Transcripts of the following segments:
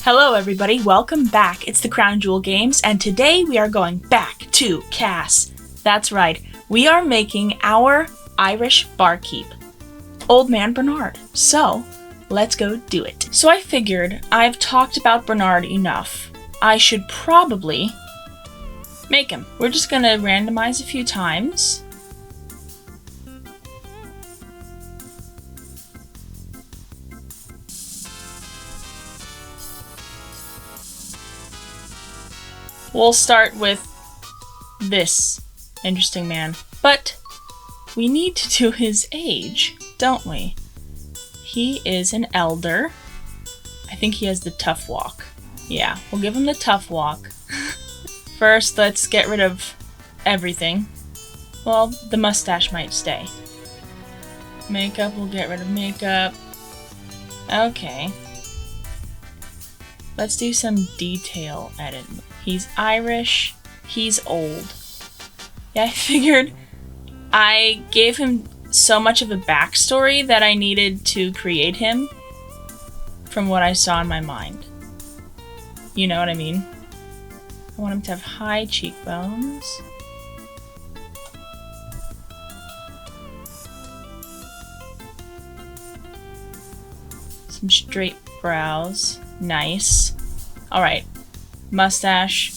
Hello everybody, welcome back. It's the Crown Jewel Games, and today we are going back to CAS. That's right, we are making our Irish barkeep, Old Man Bernard. So, let's go do it. So I figured I've talked about Bernard enough. I should probably make him. We're just gonna randomize a few times. We'll start with this interesting man. But we need to do his age, don't we? He is an elder. I think he has the tough walk. Yeah, we'll give him the tough walk. First, let's get rid of everything. Well, the mustache might stay. Makeup, we'll get rid of makeup. Okay. Let's do some detail edit. He's Irish. He's old. Yeah, I figured I gave him so much of a backstory that I needed to create him from what I saw in my mind. You know what I mean? I want him to have high cheekbones. Some straight brows. Nice. Alright. Mustache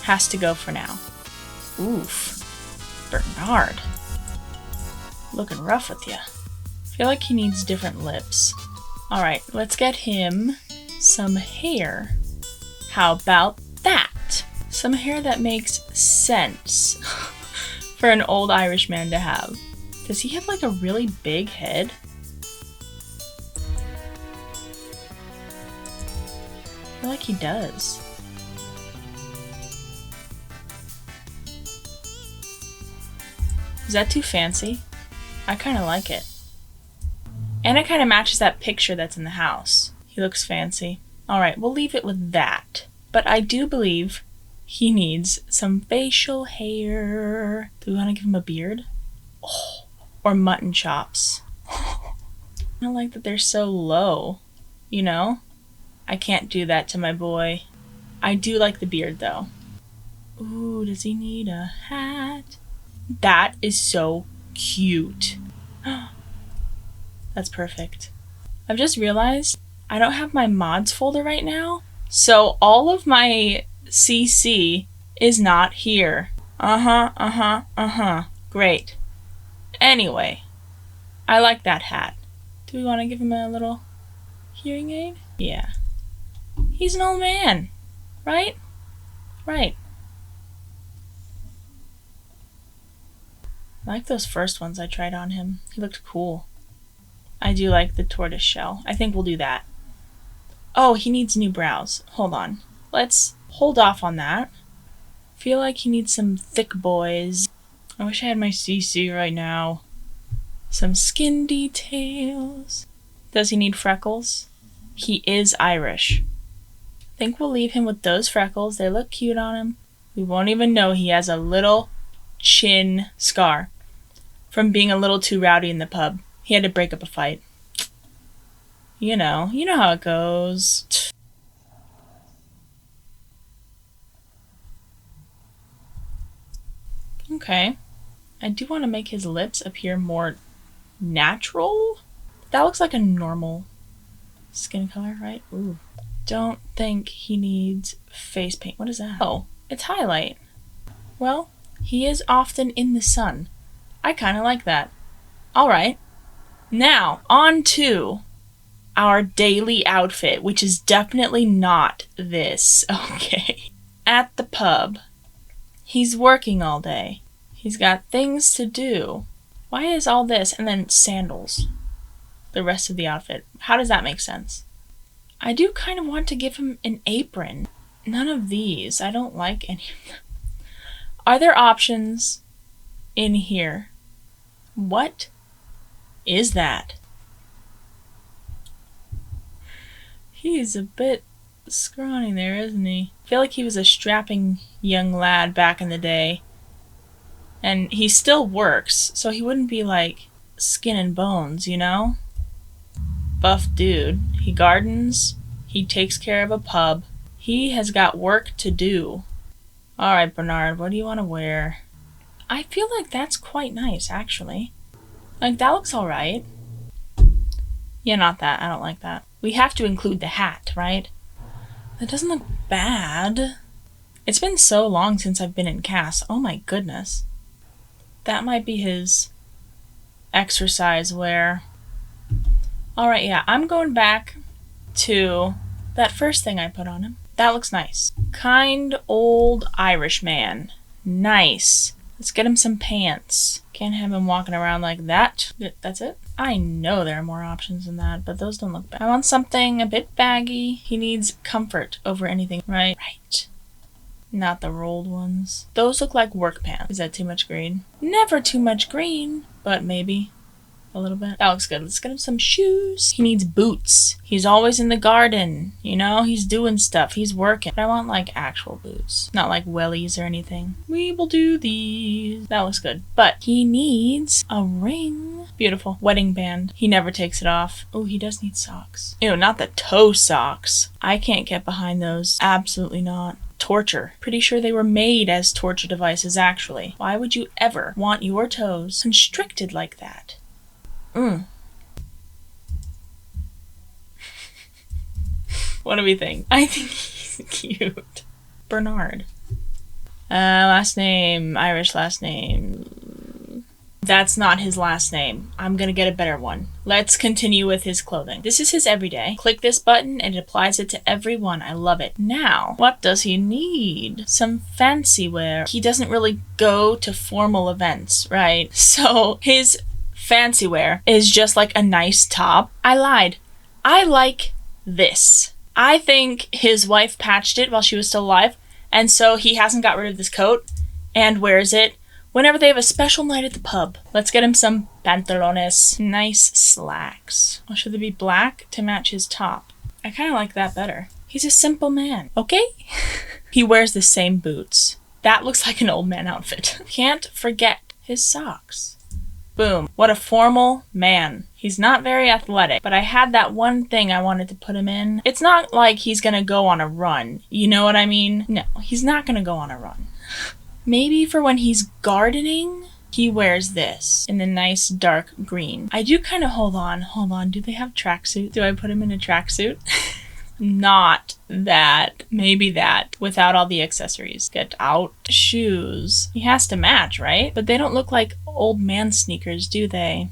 has to go for now. Oof. Bernard. Looking rough with ya. I feel like he needs different lips. Alright, let's get him some hair. How about that? Some hair that makes sense for an old Irish man to have. Does he have like a really big head? I feel like he does. Is that too fancy? I kind of like it. And it kind of matches that picture that's in the house. He looks fancy. Alright, we'll leave it with that. But I do believe he needs some facial hair. Do we want to give him a beard? Oh, or mutton chops. I don't like that they're so low. You know? I can't do that to my boy. I do like the beard though. Ooh, does he need a hat? That is so cute. That's perfect. I've just realized I don't have my mods folder right now, so all of my CC is not here. Great. Anyway, I like that hat. Do we want to give him a little hearing aid? Yeah. He's an old man, right? Right. I like those first ones I tried on him. He looked cool. I do like the tortoise shell. I think we'll do that. Oh, he needs new brows. Hold on. Let's hold off on that. Feel like he needs some thick boys. I wish I had my CC right now. Some skin details. Does he need freckles? He is Irish. I think we'll leave him with those freckles. They look cute on him. We won't even know he has a little chin scar from being a little too rowdy in the pub. He had to break up a fight. You know how it goes. Okay. I do want to make his lips appear more natural. That looks like a normal skin color, right? Ooh. Don't think he needs face paint. What is that? Oh, it's highlight. Well, he is often in the sun. I kind of like that. Alright. Now, on to our daily outfit, which is definitely not this. Okay. At the pub. He's working all day. He's got things to do. Why is all this and then sandals? The rest of the outfit. How does that make sense? I do kind of want to give him an apron. None of these. I don't like any of them. Are there options in here? What is that? He's a bit scrawny there, isn't he? I feel like he was a strapping young lad back in the day. And he still works, so he wouldn't be like skin and bones, you know? Buff dude. He gardens. He takes care of a pub. He has got work to do. Alright, Bernard, what do you want to wear? I feel like that's quite nice, actually. Like, that looks alright. Yeah, not that. I don't like that. We have to include the hat, right? That doesn't look bad. It's been so long since I've been in CAS. Oh my goodness. That might be his exercise wear. Alright, yeah, I'm going back to that first thing I put on him. That looks nice. Kind old Irish man. Nice. Let's get him some pants. Can't have him walking around like that. That's it? I know there are more options than that, but those don't look bad. I want something a bit baggy. He needs comfort over anything, right? Right. Not the rolled ones. Those look like work pants. Is that too much green? Never too much green, but maybe a little bit. That looks good. Let's get him some shoes. He needs boots. He's always in the garden. You know, he's doing stuff. He's working. But I want like actual boots. Not like wellies or anything. We will do these. That looks good. But he needs a ring. Beautiful. Wedding band. He never takes it off. Oh, he does need socks. Ew, not the toe socks. I can't get behind those. Absolutely not. Torture. Pretty sure they were made as torture devices, actually. Why would you ever want your toes constricted like that? What do we think? I think he's cute. Bernard. Last name. Irish last name. That's not his last name. I'm gonna get a better one. Let's continue with his clothing. This is his everyday. Click this button and it applies it to everyone. I love it. Now, what does he need? Some fancy wear. He doesn't really go to formal events, right? So his fancy wear is just like a nice top. I lied. I like this. I think his wife patched it while she was still alive, and so he hasn't got rid of this coat and wears it whenever they have a special night at the pub. Let's get him some pantalones. Nice slacks. Well, should they be black to match his top? I kind of like that better. He's a simple man, okay? He wears the same boots. That looks like an old man outfit. Can't forget his socks. Boom. What a formal man. He's not very athletic, but I had that one thing I wanted to put him in. It's not like he's gonna go on a run. You know what I mean? No, he's not gonna go on a run. Maybe for when he's gardening, he wears this in the nice dark green. I do kind of, hold on. Do they have tracksuit? Do I put him in a tracksuit? Not that. Maybe that. Without all the accessories. Get out. Shoes. He has to match, right? But they don't look like old man sneakers, do they?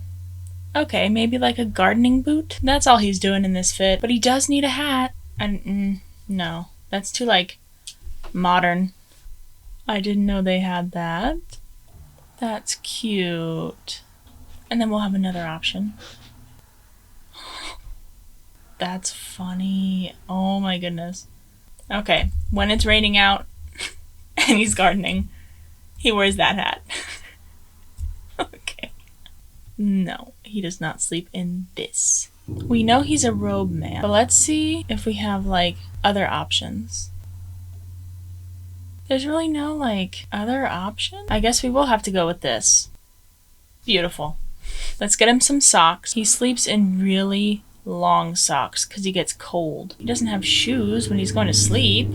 Okay, maybe like a gardening boot? That's all he's doing in this fit. But he does need a hat. And no. That's too, like, modern. I didn't know they had that. That's cute. And then we'll have another option. That's funny. Oh my goodness. Okay, when it's raining out and he's gardening, he wears that hat. Okay. No, he does not sleep in this. We know he's a robe man, but let's see if we have, like, other options. There's really no, like, other option? I guess we will have to go with this. Beautiful. Let's get him some socks. He sleeps in really long socks because he gets cold. He doesn't have shoes when he's going to sleep.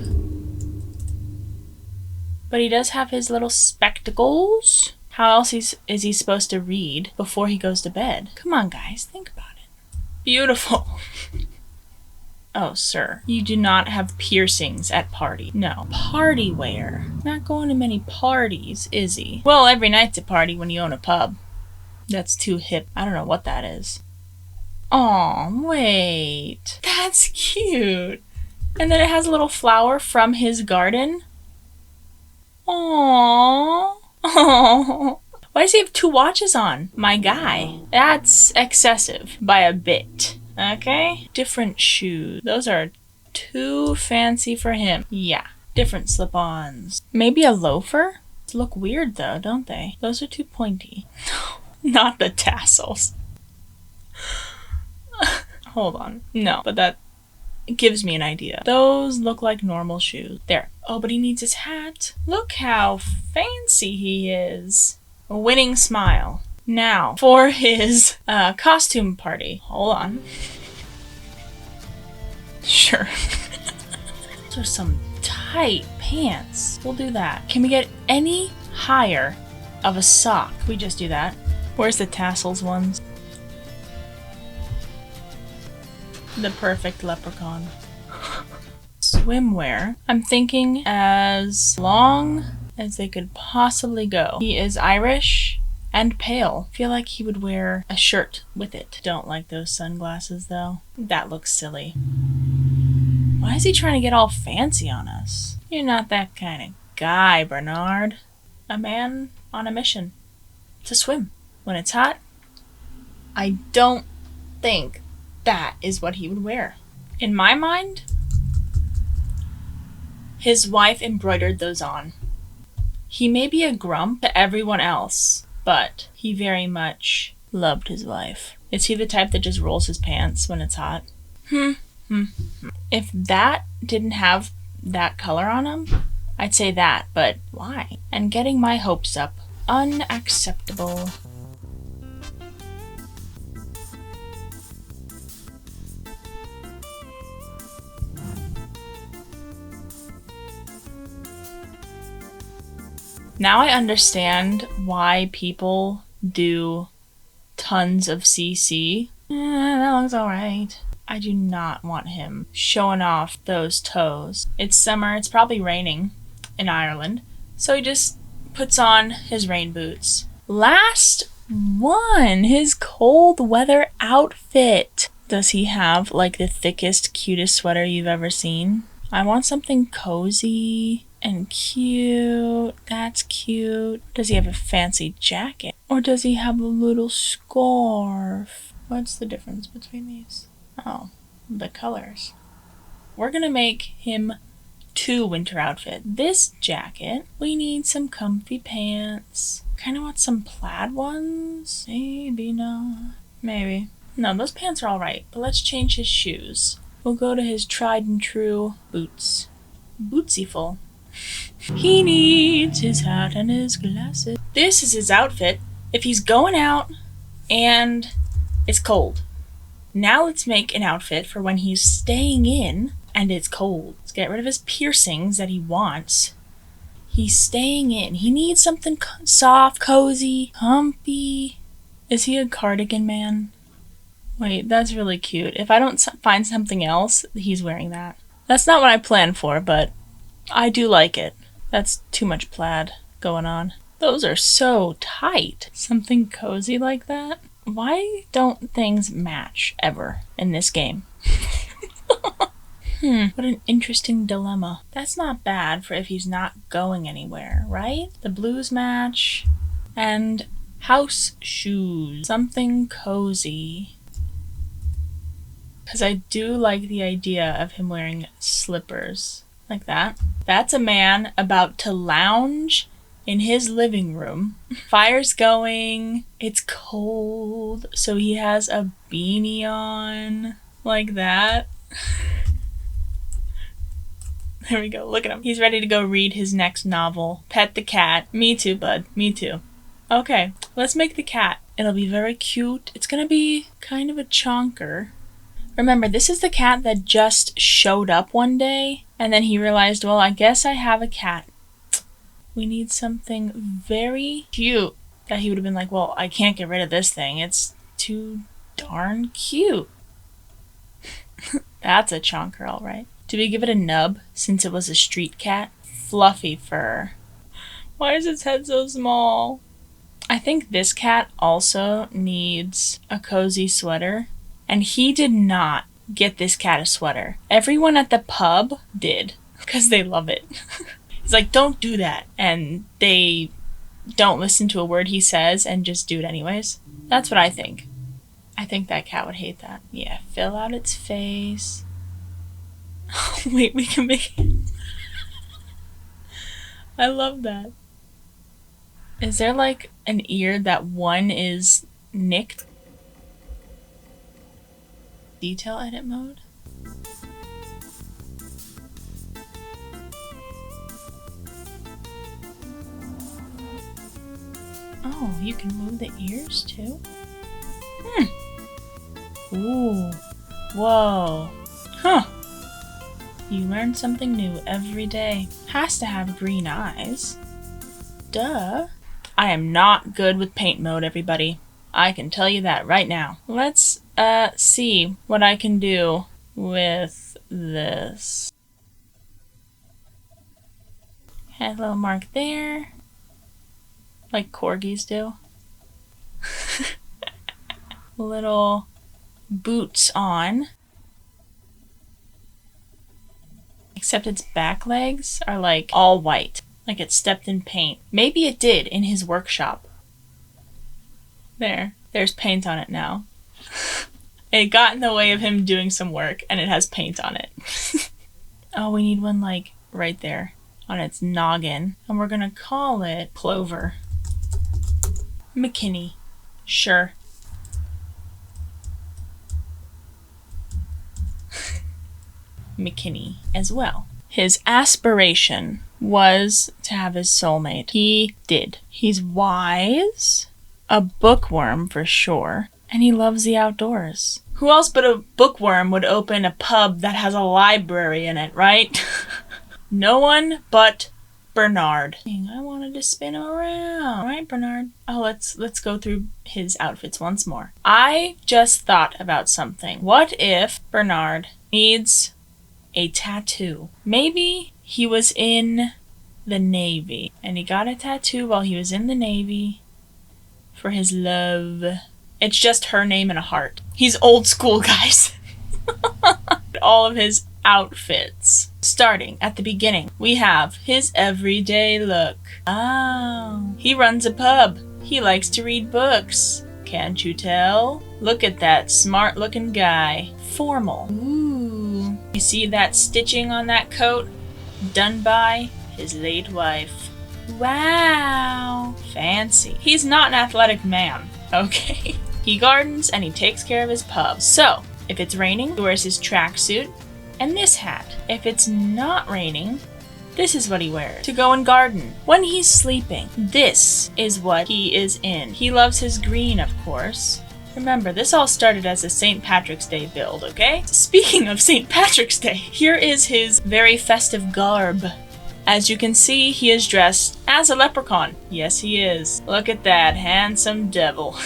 But he does have his little spectacles. How else is he supposed to read before he goes to bed? Come on, guys, think about it. Beautiful. Oh, sir, you do not have piercings at party. No. Party wear. Not going to many parties, is he? Well, every night's a party when you own a pub. That's too hip. I don't know what that is. Aw, wait. That's cute. And then it has a little flower from his garden. Aww. Aww. Why does he have 2 watches on? My guy. That's excessive by a bit. Okay? Different shoes. Those are too fancy for him. Yeah. Different slip-ons. Maybe a loafer? They look weird though, don't they? Those are too pointy. Not the tassels. Hold on. No, but that gives me an idea. Those look like normal shoes. There. Oh, but he needs his hat. Look how fancy he is. A winning smile. Now, for his costume party. Hold on. Sure. Those are some tight pants. We'll do that. Can we get any higher of a sock? We just do that. Where's the tassels ones? The perfect leprechaun. Swimwear. I'm thinking as long as they could possibly go. He is Irish and pale. I feel like he would wear a shirt with it. Don't like those sunglasses though. That looks silly. Why is he trying to get all fancy on us? You're not that kind of guy, Bernard. A man on a mission to swim when it's hot. I don't think that is what he would wear. In my mind, his wife embroidered those on. He may be a grump to everyone else, but he very much loved his wife. Is he the type that just rolls his pants when it's hot? If that didn't have that color on him, I'd say that, but why? And getting my hopes up. Unacceptable. Now I understand why people do tons of CC. That looks alright. I do not want him showing off those toes. It's summer, it's probably raining in Ireland, so he just puts on his rain boots. Last one, his cold weather outfit. Does he have like the thickest, cutest sweater you've ever seen? I want something cozy and cute. That's cute. Does he have a fancy jacket? Or does he have a little scarf? What's the difference between these? Oh, the colors. We're gonna make him 2 winter outfits. This jacket, we need some comfy pants. Kinda want some plaid ones. Maybe not. Maybe. No, those pants are alright, but let's change his shoes. We'll go to his tried and true boots. Bootsyful. He needs his hat and his glasses. This is his outfit if he's going out and it's cold. Now let's make an outfit for when he's staying in and it's cold. Let's get rid of his piercings that he wants. He's staying in. He needs something soft, cozy, comfy. Is he a cardigan man? Wait, that's really cute. If I don't find something else, he's wearing that. That's not what I planned for, but I do like it. That's too much plaid going on. Those are so tight. Something cozy like that? Why don't things match ever in this game? What an interesting dilemma. That's not bad for if he's not going anywhere, right? The blues match. And house shoes. Something cozy. Because I do like the idea of him wearing slippers like that. That's a man about to lounge in his living room. Fire's going. It's cold. So he has a beanie on like that. There we go. Look at him. He's ready to go read his next novel. Pet the cat. Me too, bud. Me too. Okay, let's make the cat. It'll be very cute. It's gonna be kind of a chonker. Remember, this is the cat that just showed up one day, and then he realized, well, I guess I have a cat. We need something very cute that he would have been like, well, I can't get rid of this thing. It's too darn cute. That's a chonker, all right. Do we give it a nub since it was a street cat? Fluffy fur. Why is its head so small? I think this cat also needs a cozy sweater. And he did not get this cat a sweater. Everyone at the pub did, because they love it. He's like, don't do that. And they don't listen to a word he says and just do it anyways. That's what I think. I think that cat would hate that. Yeah, fill out its face. Wait, we can make it. I love that. Is there like an ear that one is nicked? Detail edit mode? Oh, you can move the ears too? Ooh. Whoa. Huh. You learn something new every day. Has to have green eyes. Duh. I am not good with paint mode, everybody. I can tell you that right now. Let's see what I can do with this. Had a little mark there. Like corgis do. Little boots on. Except its back legs are like all white. Like it stepped in paint. Maybe it did in his workshop. There's paint on it now. It got in the way of him doing some work and it has paint on it. Oh, we need one like right there on its noggin. And we're gonna call it Clover. McKinney. Sure. McKinney as well. His aspiration was to have his soulmate. He did. He's wise, a bookworm for sure, and he loves the outdoors. Who else but a bookworm would open a pub that has a library in it, right? No one but Bernard. I wanted to spin him around. All right, Bernard. Oh, let's go through his outfits once more. I just thought about something. What if Bernard needs a tattoo? Maybe he was in the Navy and he got a tattoo while he was in the Navy for his love. It's just her name and a heart. He's old school, guys. All of his outfits. Starting at the beginning, we have his everyday look. Oh, he runs a pub. He likes to read books. Can't you tell? Look at that smart looking guy. Formal. Ooh. You see that stitching on that coat? Done by his late wife. Wow. Fancy. He's not an athletic man, okay? He gardens and he takes care of his pub. So, if it's raining, he wears his tracksuit and this hat. If it's not raining, this is what he wears to go and garden. When he's sleeping, this is what he is in. He loves his green, of course. Remember, this all started as a St. Patrick's Day build, okay? Speaking of St. Patrick's Day, here is his very festive garb. As you can see, he is dressed as a leprechaun. Yes, he is. Look at that handsome devil.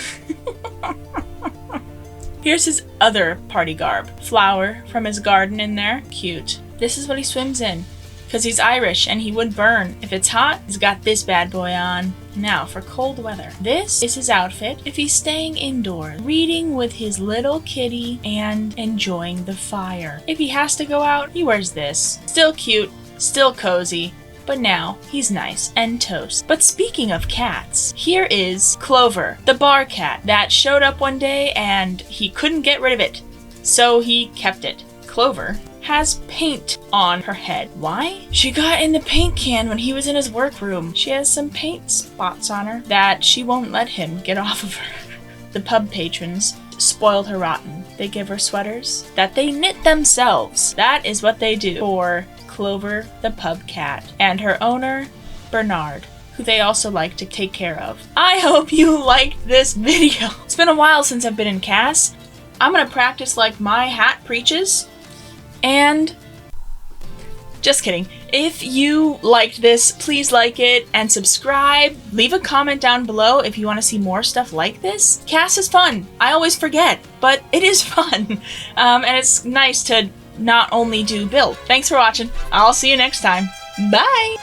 Here's his other party garb. Flower from his garden in there. Cute. This is what he swims in, because he's Irish and he would burn. If it's hot, he's got this bad boy on. Now for cold weather. This is his outfit if he's staying indoors, reading with his little kitty and enjoying the fire. If he has to go out, he wears this. Still cute, still cozy, but now he's nice and toast. But speaking of cats, here is Clover, the bar cat that showed up one day and he couldn't get rid of it, so he kept it. Clover has paint on her head. Why? She got in the paint can when he was in his workroom. She has some paint spots on her that she won't let him get off of her. The pub patrons spoiled her rotten. They give her sweaters that they knit themselves. That is what they do for Clover the pub cat and her owner, Bernard, who they also like to take care of. I hope you liked this video. It's been a while since I've been in CAS. I'm gonna practice like my hat preaches. And just kidding. If you liked this, please like it and subscribe. Leave a comment down below if you want to see more stuff like this. CAS is fun. I always forget, but it is fun. And it's nice to not only do build. Thanks for watching. I'll see you next time. Bye!